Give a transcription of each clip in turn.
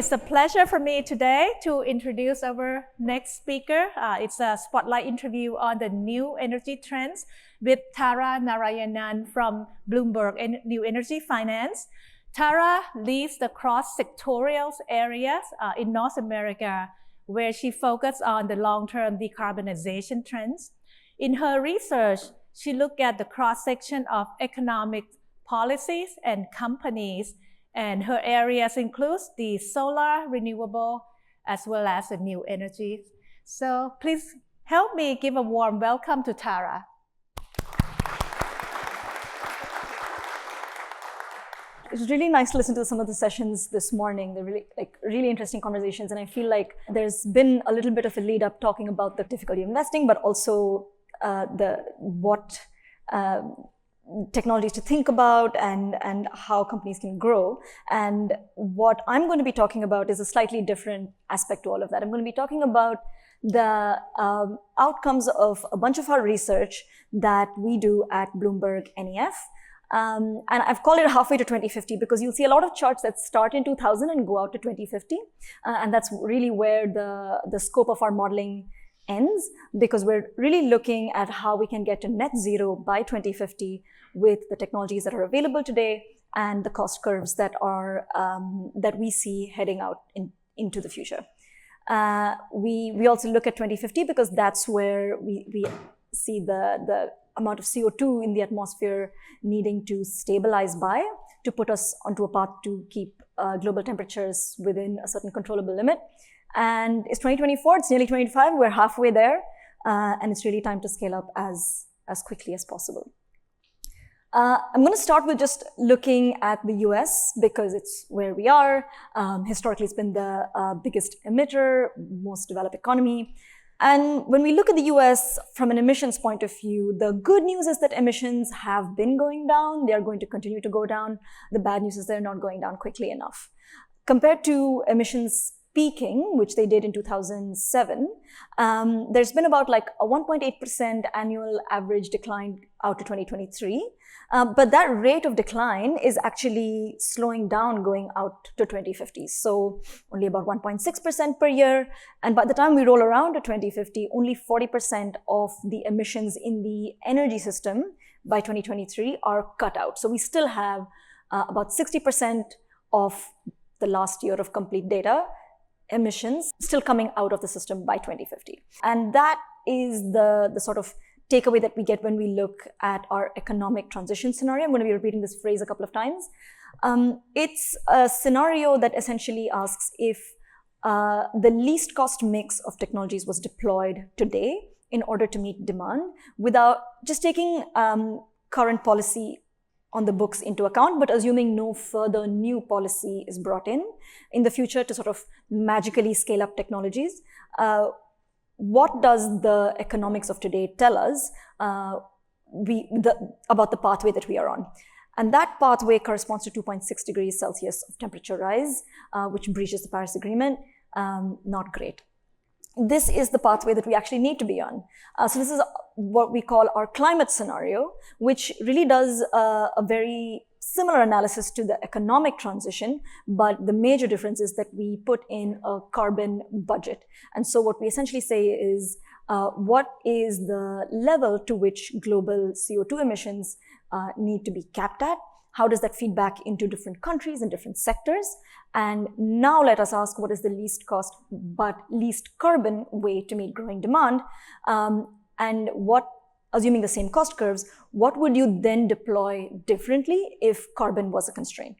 It's a pleasure for me today to introduce our next speaker. It's a spotlight interview on the new energy trends with Tara Narayanan from Bloomberg New Energy Finance. Tara leads the cross-sectorial areas in North America, where she focuses on the long-term decarbonization trends. In her research, she looked at the cross-section of economic policies and companies, and her areas include the solar, renewable, as well as the new energy. So please help me give a warm welcome to Tara. It was really nice to listen to some of the sessions this morning. They're really interesting conversations, and I feel like there's been a little bit of a lead up talking about the difficulty of investing, but also what technologies to think about and how companies can grow. And what I'm going to be talking about is a slightly different aspect to all of that. I'm going to be talking about the outcomes of a bunch of our research that we do at BloombergNEF. And I've called it halfway to 2050 because you'll see a lot of charts that start in 2000 and go out to 2050. And that's really where the scope of our modeling ends, because we're really looking at how we can get to net zero by 2050 with the technologies that are available today and the cost curves that are that we see heading out into the future. We also look at 2050 because that's where we see the amount of CO2 in the atmosphere needing to stabilize by to put us onto a path to keep global temperatures within a certain controllable limit. And it's 2024, it's nearly 2025, we're halfway there, and it's really time to scale up as quickly as possible. I'm going to start with just looking at the US because it's where we are. Historically, it's been the biggest emitter, most developed economy. And when we look at the US from an emissions point of view, the good news is that emissions have been going down. They are going to continue to go down. The bad news is they're not going down quickly enough. Compared to emissions peaking, which they did in 2007, there's been about like a 1.8% annual average decline out to 2023. But that rate of decline is actually slowing down going out to 2050. So only about 1.6% per year. And by the time we roll around to 2050, only 40% of the emissions in the energy system by 2023 are cut out. So we still have about 60% of the last year of complete data emissions still coming out of the system by 2050. And that is the sort of takeaway that we get when we look at our economic transition scenario. I'm going to be repeating this phrase a couple of times. It's a scenario that essentially asks if the least cost mix of technologies was deployed today in order to meet demand without just taking current policy on the books into account, but assuming no further new policy is brought in the future to sort of magically scale up technologies. What does the economics of today tell us about the pathway that we are on? And that pathway corresponds to 2.6 degrees Celsius of temperature rise, which breaches the Paris Agreement. Not great. This is the pathway that we actually need to be on. So this is what we call our climate scenario, which really does a very similar analysis to the economic transition, but the major difference is that we put in a carbon budget. And so what we essentially say is, what is the level to which global CO2 emissions need to be capped at? How does that feed back into different countries and different sectors? And now let us ask, what is the least cost but least carbon way to meet growing demand? And what, assuming the same cost curves, what would you then deploy differently if carbon was a constraint?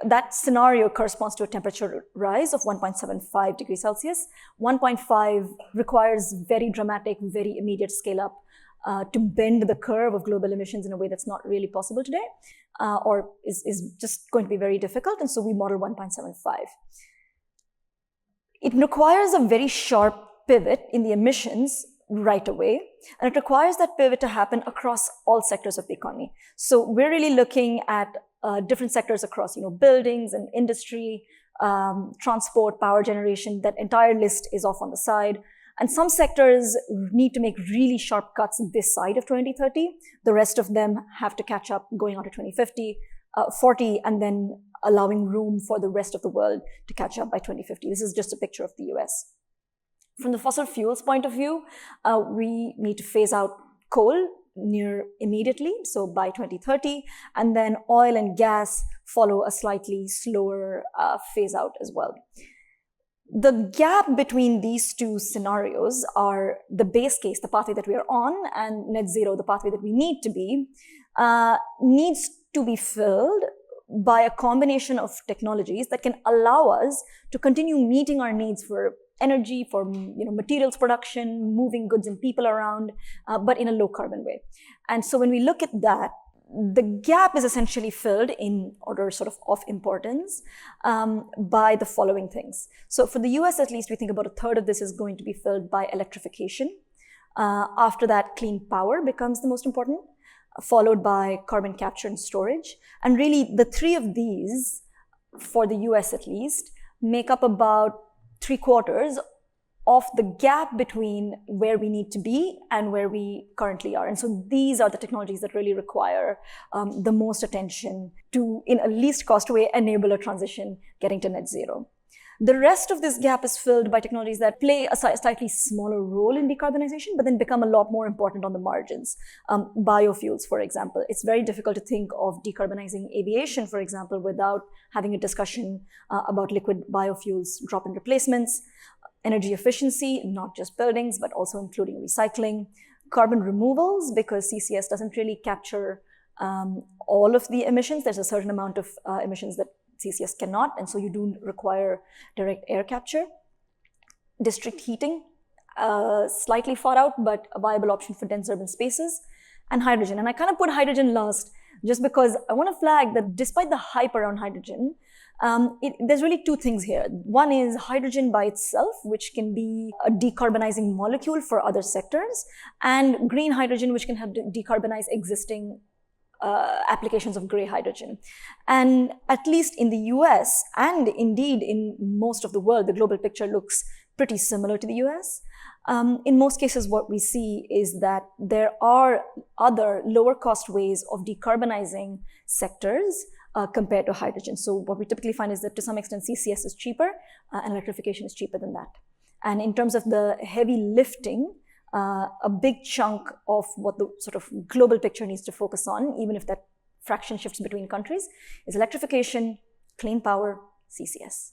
That scenario corresponds to a temperature rise of 1.75 degrees Celsius. 1.5 requires very dramatic, very immediate scale up to bend the curve of global emissions in a way that's not really possible today, or is just going to be very difficult. And so we model 1.75. It requires a very sharp pivot in the emissions right away, and it requires that pivot to happen across all sectors of the economy. So we're really looking at different sectors across, buildings and industry, transport, power generation. That entire list is off on the side. And some sectors need to make really sharp cuts this side of 2030. The rest of them have to catch up going on to 2050, 40, and then allowing room for the rest of the world to catch up by 2050. This is just a picture of the US. From the fossil fuels point of view, we need to phase out coal near immediately, so by 2030, and then oil and gas follow a slightly slower phase out as well. The gap between these two scenarios are the base case, the pathway that we are on, and net zero, the pathway that we need to be, needs to be filled by a combination of technologies that can allow us to continue meeting our needs for energy, for materials production, moving goods and people around, but in a low carbon way. And so when we look at that, the gap is essentially filled in order sort of importance by the following things. So for the US at least, we think about a third of this is going to be filled by electrification. After that, clean power becomes the most important, followed by carbon capture and storage. And really the three of these, for the US at least, make up about 3/4 of the gap between where we need to be and where we currently are. And so these are the technologies that really require the most attention to, in a least cost way, enable a transition getting to net zero. The rest of this gap is filled by technologies that play a slightly smaller role in decarbonization, but then become a lot more important on the margins. Biofuels, for example. It's very difficult to think of decarbonizing aviation, for example, without having a discussion about liquid biofuels, drop-in replacements, energy efficiency, not just buildings, but also including recycling, carbon removals, because CCS doesn't really capture all of the emissions. There's a certain amount of emissions that CCS cannot, and so you do require direct air capture. District heating, slightly far out, but a viable option for dense urban spaces. And hydrogen. And I kind of put hydrogen last just because I want to flag that despite the hype around hydrogen, there's really two things here. One is hydrogen by itself, which can be a decarbonizing molecule for other sectors, and green hydrogen, which can help decarbonize existing applications of gray hydrogen. And at least in the US, and indeed in most of the world, the global picture looks pretty similar to the US. In most cases, what we see is that there are other lower cost ways of decarbonizing sectors compared to hydrogen. So what we typically find is that to some extent CCS is cheaper and electrification is cheaper than that. And in terms of the heavy lifting, a big chunk of what the sort of global picture needs to focus on, even if that fraction shifts between countries, is electrification, clean power, CCS.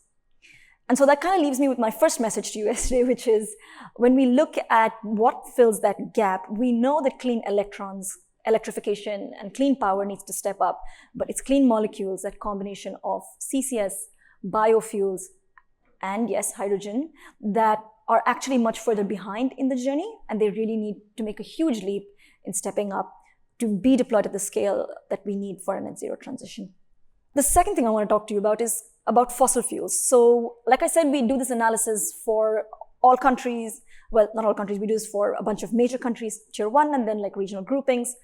And so that kind of leaves me with my first message to you yesterday, which is when we look at what fills that gap, we know that clean electrons, electrification, and clean power needs to step up, but it's clean molecules, that combination of CCS, biofuels, and yes, hydrogen, that are actually much further behind in the journey, and they really need to make a huge leap in stepping up to be deployed at the scale that we need for a net zero transition. The second thing I want to talk to you about is about fossil fuels. So like I said, we do this analysis for all countries. Well, not all countries, we do this for a bunch of major countries, tier 1, and then like regional groupings.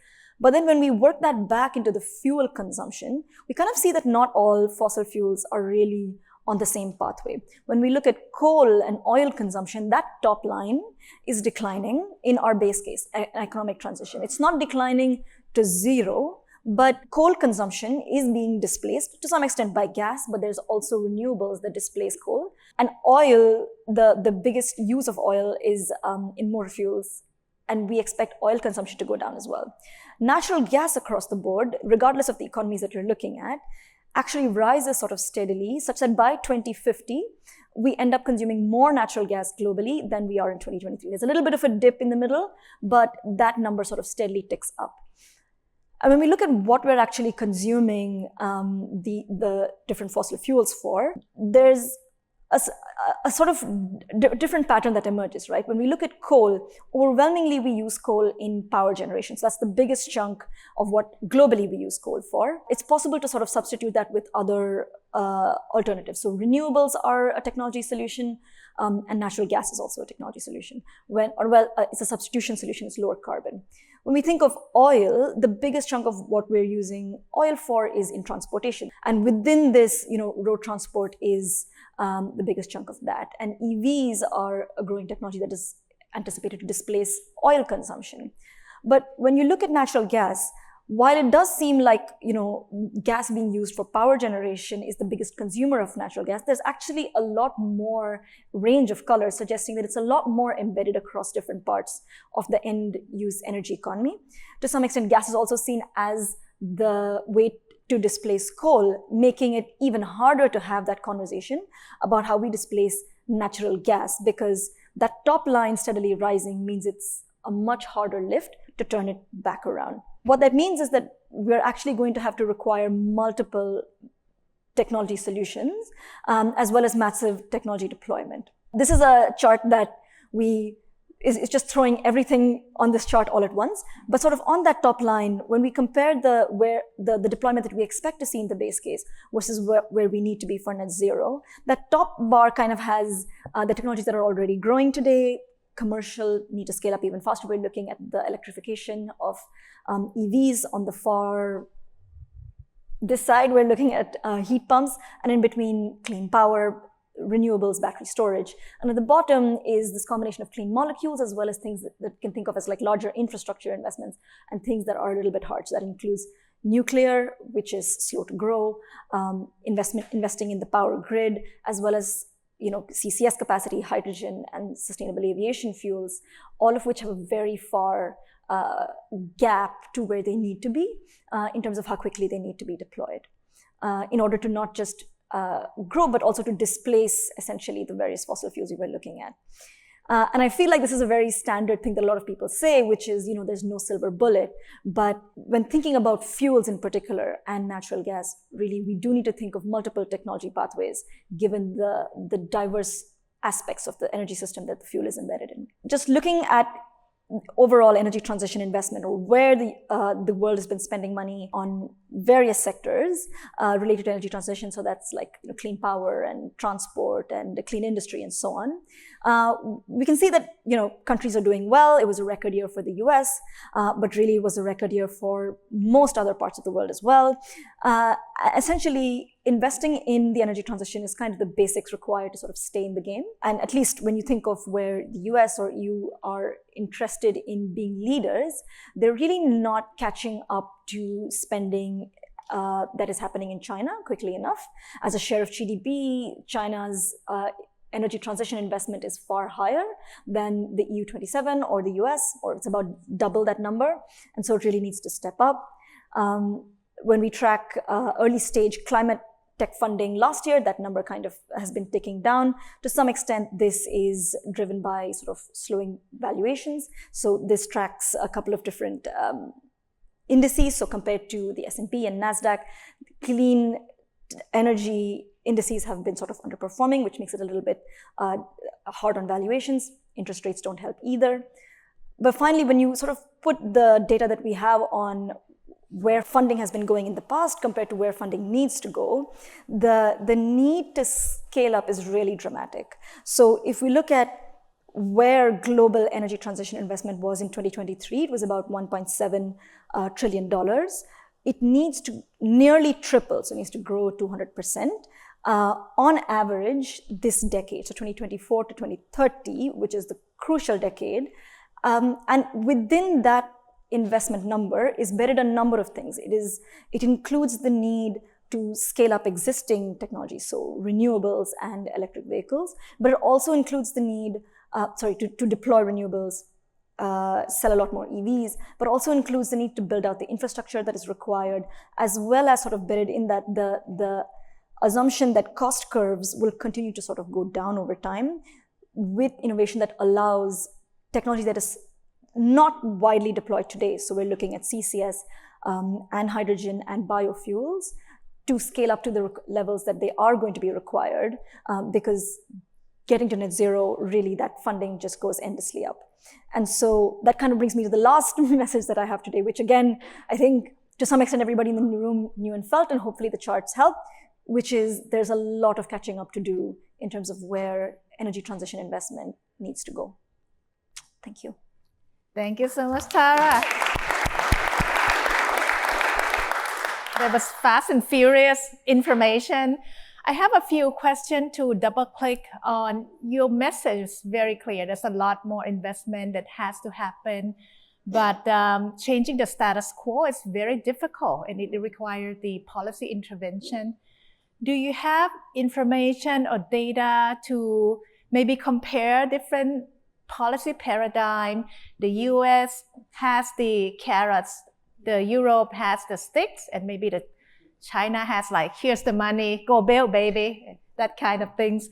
But then when we work that back into the fuel consumption, we kind of see that not all fossil fuels are really on the same pathway. When we look at coal and oil consumption, that top line is declining in our base case, economic transition. It's not declining to zero, but coal consumption is being displaced to some extent by gas, but there's also renewables that displace coal. And oil, the biggest use of oil is in motor fuels, and we expect oil consumption to go down as well. Natural gas across the board, regardless of the economies that you're looking at, actually rises sort of steadily, such that by 2050, we end up consuming more natural gas globally than we are in 2023. There's a little bit of a dip in the middle, but that number sort of steadily ticks up. And when we look at what we're actually consuming the different fossil fuels for, there's a sort of different pattern that emerges, right? When we look at coal, overwhelmingly we use coal in power generation. So that's the biggest chunk of what globally we use coal for. It's possible to sort of substitute that with other alternatives. So renewables are a technology solution, and natural gas is also a technology solution. It's a substitution solution, it's lower carbon. When we think of oil, the biggest chunk of what we're using oil for is in transportation. And within this, road transport is the biggest chunk of that. And EVs are a growing technology that is anticipated to displace oil consumption. But when you look at natural gas, while it does seem like, gas being used for power generation is the biggest consumer of natural gas, there's actually a lot more range of colors suggesting that it's a lot more embedded across different parts of the end use energy economy. To some extent, gas is also seen as the way to displace coal, making it even harder to have that conversation about how we displace natural gas, because that top line steadily rising means it's a much harder lift to turn it back around. What that means is that we're actually going to have to require multiple technology solutions, as well as massive technology deployment. This is a chart that is just throwing everything on this chart all at once. But sort of on that top line, when we compare the deployment that we expect to see in the base case versus where we need to be for net zero, that top bar kind of has the technologies that are already growing today. Commercial need to scale up even faster. We're looking at the electrification of EVs. On the far this side, we're looking at heat pumps, and in between, clean power, renewables, battery storage. And at the bottom is this combination of clean molecules as well as things that can think of as like larger infrastructure investments and things that are a little bit hard. So that includes nuclear, which is slow to grow, investing in the power grid, as well as CCS capacity, hydrogen, and sustainable aviation fuels, all of which have a very far gap to where they need to be in terms of how quickly they need to be deployed in order to not just grow, but also to displace essentially the various fossil fuels we were looking at. And I feel like this is a very standard thing that a lot of people say, which is, there's no silver bullet. But when thinking about fuels in particular and natural gas, really, we do need to think of multiple technology pathways, given the diverse aspects of the energy system that the fuel is embedded in. Just looking at overall energy transition investment, or where the world has been spending money on various sectors related to energy transition. So that's like clean power and transport and the clean industry and so on. We can see that countries are doing well. It was a record year for the US, but really it was a record year for most other parts of the world as well. Essentially, investing in the energy transition is kind of the basics required to sort of stay in the game. And at least when you think of where the US or EU are interested in being leaders, they're really not catching up to spending that is happening in China quickly enough. As a share of GDP, China's energy transition investment is far higher than the EU 27 or the US, or it's about double that number. And so it really needs to step up. When we track early stage climate tech funding last year, that number kind of has been ticking down. To some extent, this is driven by sort of slowing valuations. So this tracks a couple of different indices. So compared to the S&P and NASDAQ, clean energy indices have been sort of underperforming, which makes it a little bit hard on valuations. Interest rates don't help either. But finally, when you sort of put the data that we have on where funding has been going in the past compared to where funding needs to go, the need to scale up is really dramatic. So if we look at where global energy transition investment was in 2023, it was about $1.7 trillion. It needs to nearly triple, so it needs to grow 200% on average this decade, so 2024 to 2030, which is the crucial decade. And within that investment number is bedded a number of things. It includes the need to scale up existing technologies, so renewables and electric vehicles, but it also includes the need, to deploy renewables, sell a lot more EVs, but also includes the need to build out the infrastructure that is required, as well as sort of bedded in that the assumption that cost curves will continue to sort of go down over time with innovation that allows technology that is not widely deployed today. So we're looking at CCS and hydrogen and biofuels to scale up to the levels that they are going to be required, because getting to net zero, really that funding just goes endlessly up. And so that kind of brings me to the last message that I have today, which again, I think to some extent everybody in the room knew and felt, and hopefully the charts help, which is there's a lot of catching up to do in terms of where energy transition investment needs to go. Thank you. Thank you so much, Tara. That was fast and furious information. I have a few questions to double click on. Your message is very clear. There's a lot more investment that has to happen. But changing the status quo is very difficult and it requires the policy intervention. Do you have information or data to maybe compare different policy paradigm? The US has the carrots, the Europe has the sticks, and maybe the China has like, here's the money, go build, baby, that kind of things.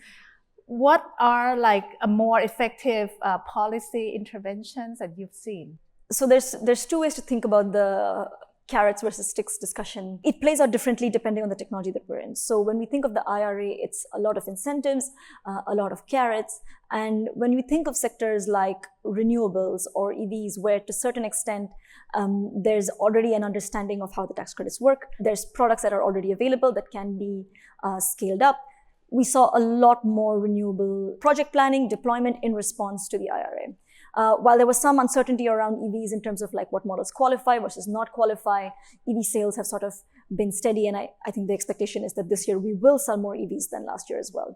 What are like a more effective policy interventions that you've seen? So there's two ways to think about the carrots versus sticks discussion. It plays out differently depending on the technology that we're in. So when we think of the IRA, it's a lot of incentives, a lot of carrots. And when we think of sectors like renewables or EVs, where to a certain extent, there's already an understanding of how the tax credits work. There's products that are already available that can be scaled up. We saw a lot more renewable project planning, deployment in response to the IRA. While there was some uncertainty around EVs in terms of like what models qualify versus not qualify, EV sales have sort of been steady. And I think the expectation is that this year we will sell more EVs than last year as well.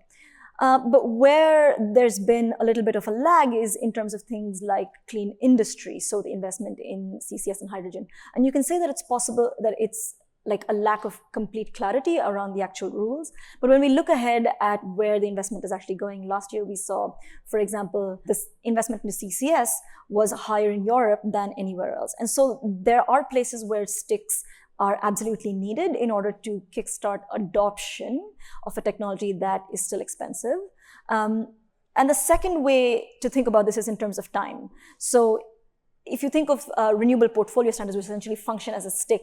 But where there's been a little bit of a lag is in terms of things like clean industry, so the investment in CCS and hydrogen. And you can say that it's possible that it's like a lack of complete clarity around the actual rules. But when we look ahead at where the investment is actually going, last year we saw, for example, this investment in CCS was higher in Europe than anywhere else. And so there are places where sticks are absolutely needed in order to kickstart adoption of a technology that is still expensive. And the second way to think about this is in terms of time. So if you think of renewable portfolio standards, which essentially function as a stick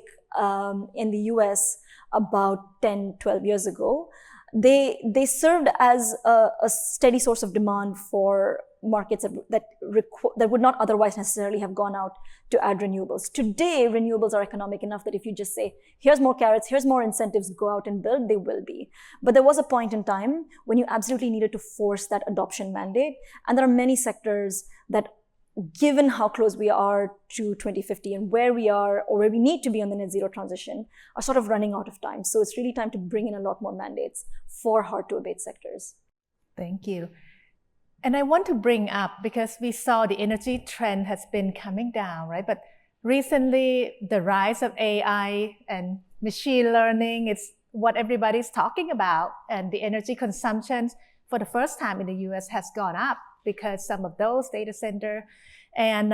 in the US about 10, 12 years ago, they served as a steady source of demand for markets that would not otherwise necessarily have gone out to add renewables. Today, renewables are economic enough that if you just say, here's more carrots, here's more incentives, go out and build, they will be. But there was a point in time when you absolutely needed to force that adoption mandate. And there are many sectors that, given how close we are to 2050 and where we are or where we need to be on the net zero transition, are sort of running out of time. So it's really time to bring in a lot more mandates for hard to abate sectors. Thank you. And I want to bring up, because we saw the energy trend has been coming down, right? But recently, the rise of AI and machine learning is what everybody's talking about. And the energy consumption for the first time in the US has gone up because some of those data centers. And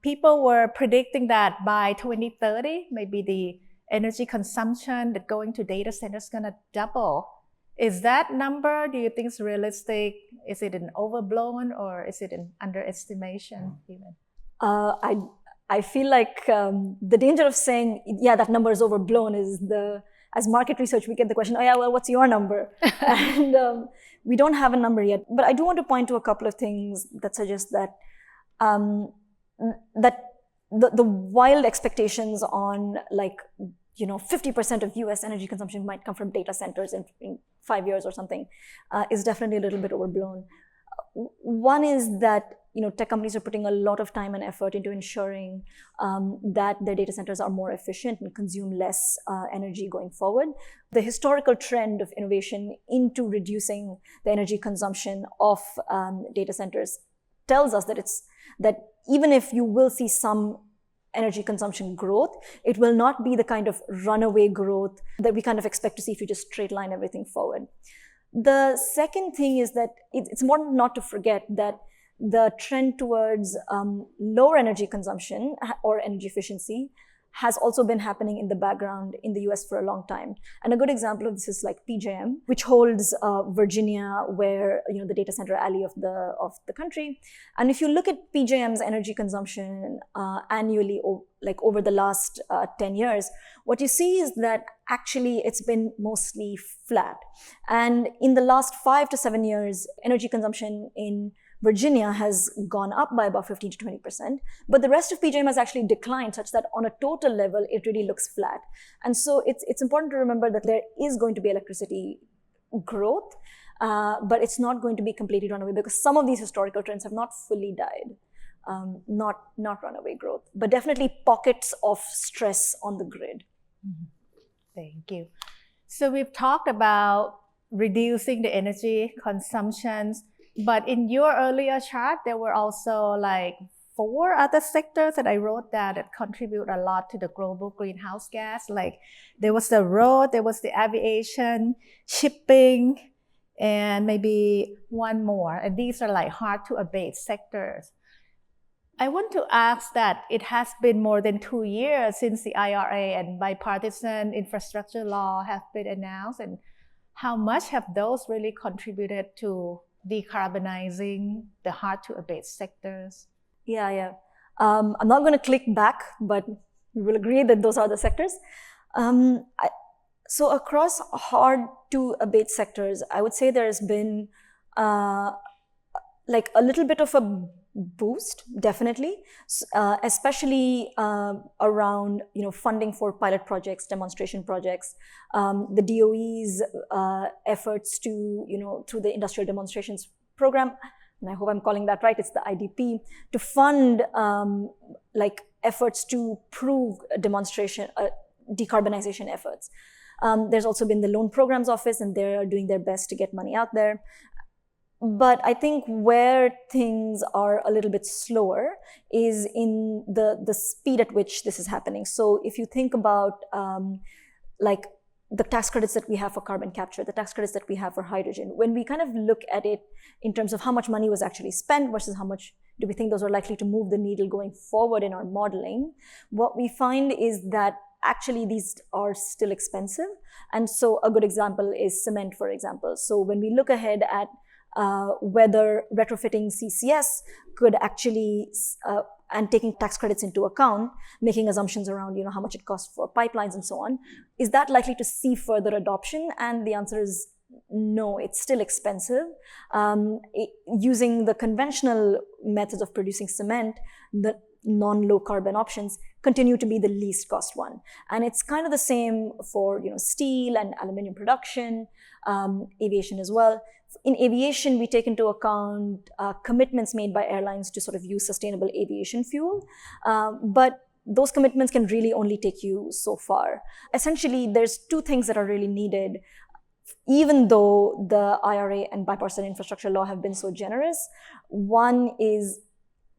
people were predicting that by 2030, maybe the energy consumption that going to data centers is going to double. Is that number, do you think is realistic? Is it an overblown or is it an underestimation even? I feel like the danger of saying, yeah, that number is overblown is as market research, we get the question, oh yeah, well, what's your number? And we don't have a number yet. But I do want to point to a couple of things that suggest that that the wild expectations on 50% of US energy consumption might come from data centers in 5 years or something is definitely a little bit overblown. One is that tech companies are putting a lot of time and effort into ensuring that their data centers are more efficient and consume less energy going forward. The historical trend of innovation into reducing the energy consumption of data centers tells us that even if you will see some energy consumption growth, it will not be the kind of runaway growth that we kind of expect to see if you just straight line everything forward. The second thing is that it's important not to forget that the trend towards lower energy consumption or energy efficiency has also been happening in the background in the US for a long time. And a good example of this is like PJM, which holds Virginia, where the data center alley of the country. And if you look at PJM's energy consumption annually, over the last 10 years, what you see is that actually it's been mostly flat. And in the last 5 to 7 years, energy consumption in Virginia has gone up by about 15 to 20%, but the rest of PJM has actually declined such that on a total level, it really looks flat. And so it's important to remember that there is going to be electricity growth, but it's not going to be completely run away because some of these historical trends have not fully died. Not runaway growth, but definitely pockets of stress on the grid. Mm-hmm. Thank you. So we've talked about reducing the energy consumptions. But in your earlier chart, there were also 4 other sectors that I wrote down that contribute a lot to the global greenhouse gas. Like there was the road, there was the aviation, shipping, and maybe one more. And these are like hard to abate sectors. I want to ask that it has been more than 2 years since the IRA and bipartisan infrastructure law have been announced, and how much have those really contributed to decarbonizing the hard to abate sectors? Yeah. I'm not going to click back, but we will agree that those are the sectors. So across hard to abate sectors, I would say there's been like a little bit of a boost, definitely, especially around funding for pilot projects, demonstration projects, the DOE's efforts to through the Industrial Demonstrations Program, and I hope I'm calling that right, it's the IDP, to fund like efforts to prove decarbonization efforts. There's also been the Loan Programs Office, and they're doing their best to get money out there. But I think where things are a little bit slower is in the speed at which this is happening. So if you think about like the tax credits that we have for carbon capture, the tax credits that we have for hydrogen, when we kind of look at it in terms of how much money was actually spent versus how much do we think those are likely to move the needle going forward in our modeling, what we find is that actually these are still expensive. And so a good example is cement, for example. So when we look ahead at whether retrofitting CCS could actually, and taking tax credits into account, making assumptions around how much it costs for pipelines and so on, is that likely to see further adoption? And the answer is no, it's still expensive. Using the conventional methods of producing cement, the non-low carbon options continue to be the least cost one. And it's kind of the same for steel and aluminum production, aviation as well. In aviation, we take into account commitments made by airlines to sort of use sustainable aviation fuel, but those commitments can really only take you so far. Essentially, there's two things that are really needed. Even though the IRA and bipartisan infrastructure law have been so generous, one is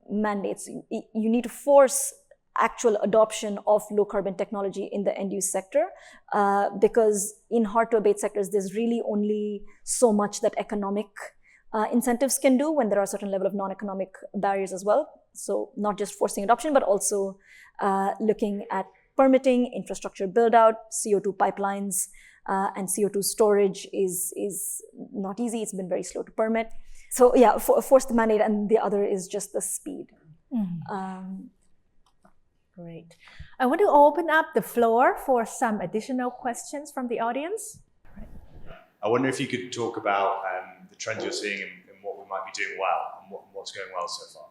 mandates. You need to force actual adoption of low carbon technology in the end use sector, because in hard to abate sectors, there's really only so much that economic incentives can do when there are a certain level of non-economic barriers as well. So not just forcing adoption, but also looking at permitting, infrastructure build out, CO2 pipelines, and CO2 storage is not easy. It's been very slow to permit. So yeah, force the mandate, and the other is just the speed. Great. I want to open up the floor for some additional questions from the audience. I wonder if you could talk about the trends you're seeing and what we might be doing well and what's going well so far.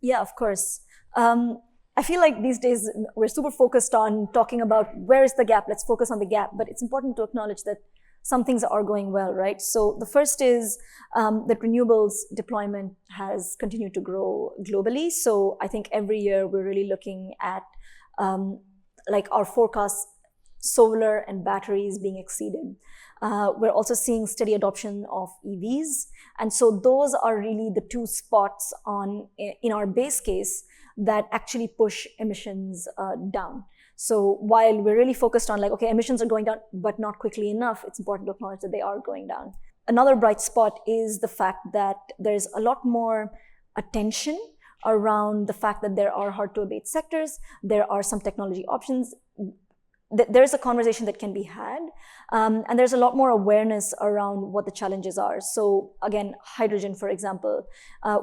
Yeah, of course. I feel like these days we're super focused on talking about where is the gap, let's focus on the gap, but it's important to acknowledge that some things are going well, right? So the first is that renewables deployment has continued to grow globally. So I think every year we're really looking at like our forecasts, solar and batteries being exceeded. We're also seeing steady adoption of EVs. And so those are really the two spots in our base case that actually push emissions down. So while we're really focused on like, okay, emissions are going down, but not quickly enough, it's important to acknowledge that they are going down. Another bright spot is the fact that there's a lot more attention around the fact that there are hard to abate sectors. There are some technology options. There's a conversation that can be had. And there's a lot more awareness around what the challenges are. So again, hydrogen, for example,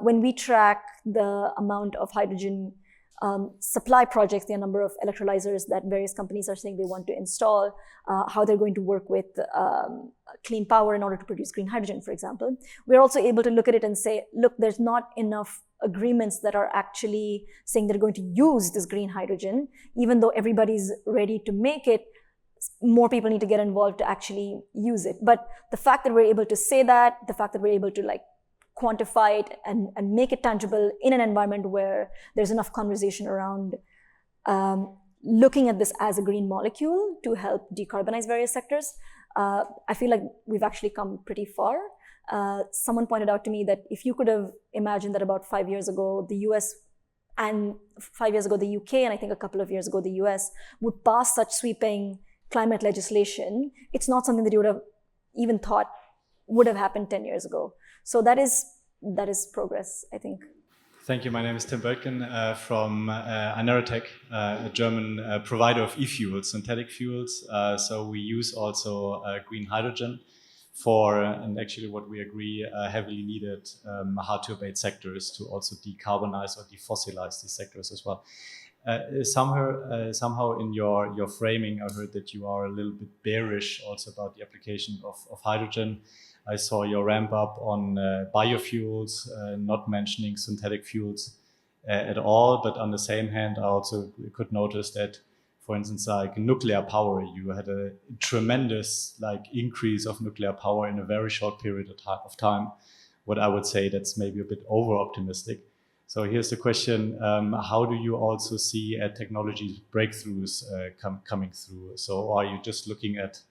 when we track the amount of hydrogen supply projects, the number of electrolyzers that various companies are saying they want to install, how they're going to work with clean power in order to produce green hydrogen, for example. We're also able to look at it and say, look, there's not enough agreements that are actually saying they're going to use this green hydrogen. Even though everybody's ready to make it, more people need to get involved to actually use it. But the fact that we're able to say that, the fact that we're able to like quantify it and make it tangible in an environment where there's enough conversation around looking at this as a green molecule to help decarbonize various sectors, I feel like we've actually come pretty far. Someone pointed out to me that if you could have imagined that about 5 years ago, the US and 5 years ago the UK, and I think a couple of years ago the US, would pass such sweeping climate legislation, it's not something that you would have even thought would have happened 10 years ago. So that is progress, I think. Thank you. My name is Tim Böttgen from Analyst, a German provider of e-fuels, synthetic fuels. So we use also green hydrogen for, and actually what we agree, heavily needed hard-to-abate sectors to also decarbonize or defossilize these sectors as well. Somehow in your framing, I heard that you are a little bit bearish also about the application of hydrogen. I saw your ramp up on biofuels, not mentioning synthetic fuels at all. But on the same hand, I also could notice that, for instance, like nuclear power, you had a tremendous increase of nuclear power in a very short period of time. What I would say that's maybe a bit over-optimistic. So here's the question, how do you also see technology breakthroughs coming through? So are you just looking at,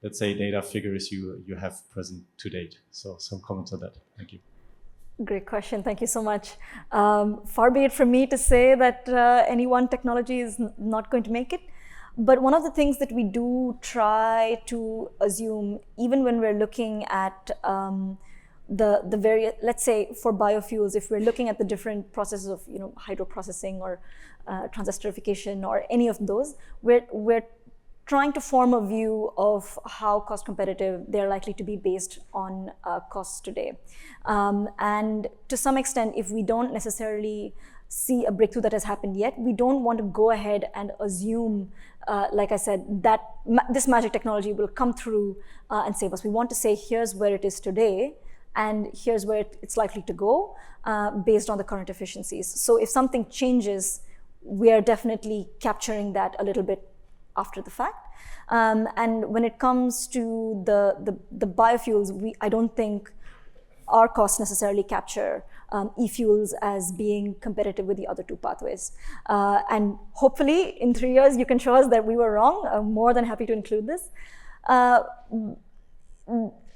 let's say, data figures you have present to date? So some comments on that. Thank you. Great question. Thank you so much. Far be it from me to say that any one technology is not going to make it. But one of the things that we do try to assume, even when we're looking at the various, let's say for biofuels, if we're looking at the different processes of hydroprocessing or transesterification or any of those, we're trying to form a view of how cost competitive they're likely to be based on costs today. And to some extent, if we don't necessarily see a breakthrough that has happened yet, we don't want to go ahead and assume, like I said, that this magic technology will come through and save us. We want to say, here's where it is today, and here's where it's likely to go based on the current efficiencies. So if something changes, we are definitely capturing that a little bit after the fact. And when it comes to the biofuels, I don't think our costs necessarily capture e-fuels as being competitive with the other two pathways. And hopefully in 3 years, you can show us that we were wrong. I'm more than happy to include this.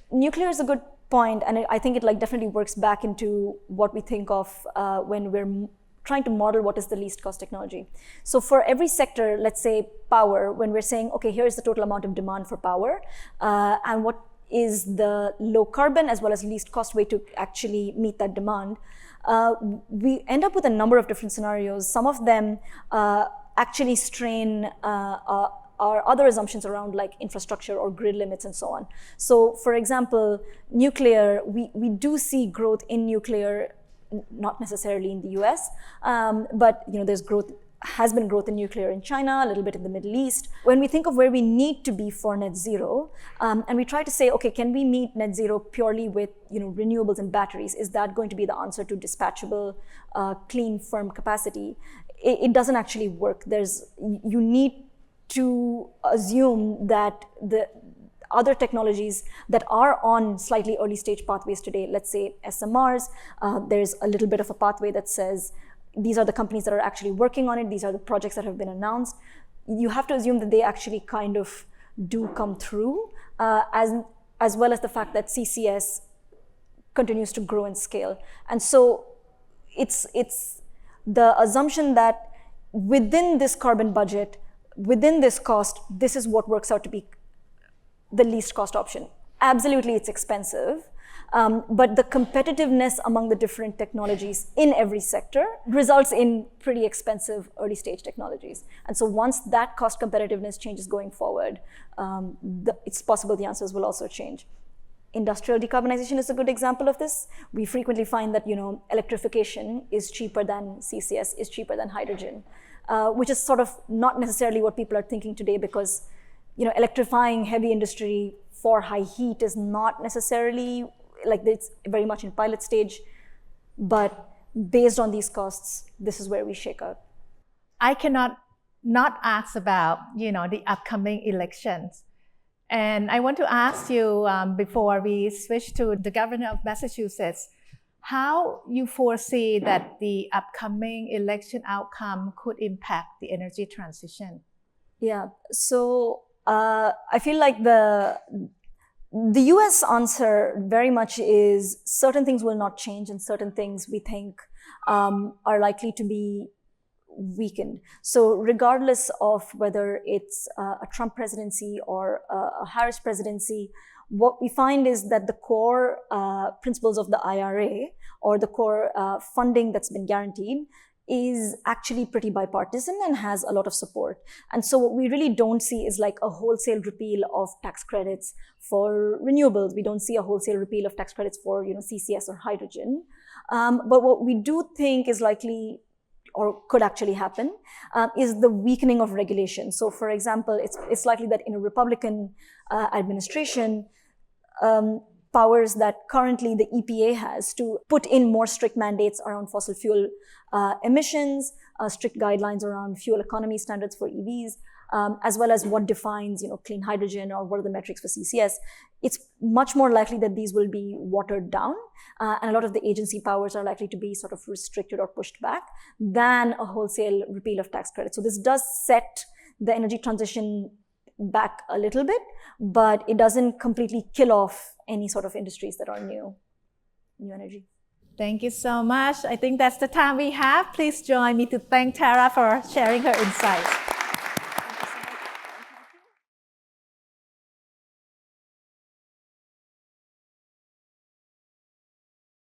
Nuclear is a good point, and I think it definitely works back into what we think of when we're trying to model what is the least cost technology. So for every sector, let's say power, when we're saying, okay, here's the total amount of demand for power, and what is the low carbon as well as least cost way to actually meet that demand, we end up with a number of different scenarios. Some of them actually strain our other assumptions around infrastructure or grid limits and so on. So for example, nuclear, we do see growth in nuclear, not necessarily in the US, but has been growth in nuclear in China, a little bit in the Middle East. When we think of where we need to be for net zero, and we try to say, okay, can we meet net zero purely with renewables and batteries? Is that going to be the answer to dispatchable, clean, firm capacity? It doesn't actually work. You need to assume that the other technologies that are on slightly early stage pathways today, let's say SMRs, there's a little bit of a pathway that says these are the companies that are actually working on it, these are the projects that have been announced. You have to assume that they actually kind of do come through, as well as the fact that CCS continues to grow in scale. And so it's the assumption that within this carbon budget, within this cost, this is what works out to be the least cost option. Absolutely, it's expensive, but the competitiveness among the different technologies in every sector results in pretty expensive early stage technologies. And so once that cost competitiveness changes going forward, it's possible the answers will also change. Industrial decarbonization is a good example of this. We frequently find that electrification is cheaper than CCS, is cheaper than hydrogen, which is sort of not necessarily what people are thinking today, because electrifying heavy industry for high heat is not necessarily it's very much in pilot stage, but based on these costs, this is where we shake out. I cannot not ask about the upcoming elections. And I want to ask you, before we switch to the governor of Massachusetts, how you foresee that the upcoming election outcome could impact the energy transition? Yeah, so I feel like the US answer very much is certain things will not change and certain things we think are likely to be weakened. So regardless of whether it's a Trump presidency or a Harris presidency, what we find is that the core principles of the IRA or the core funding that's been guaranteed is actually pretty bipartisan and has a lot of support. And so what we really don't see is like a wholesale repeal of tax credits for renewables. We don't see a wholesale repeal of tax credits for, CCS or hydrogen. But what we do think is likely or could actually happen is the weakening of regulation. So for example, it's likely that in a Republican administration, powers that currently the EPA has to put in more strict mandates around fossil fuel emissions, strict guidelines around fuel economy standards for EVs, as well as what defines, clean hydrogen or what are the metrics for CCS. It's much more likely that these will be watered down, and a lot of the agency powers are likely to be sort of restricted or pushed back than a wholesale repeal of tax credits. So this does set the energy transition back a little bit, but it doesn't completely kill off any sort of industries that are new energy. Thank you so much. I think that's the time we have. Please join me to thank Tara for sharing her insights.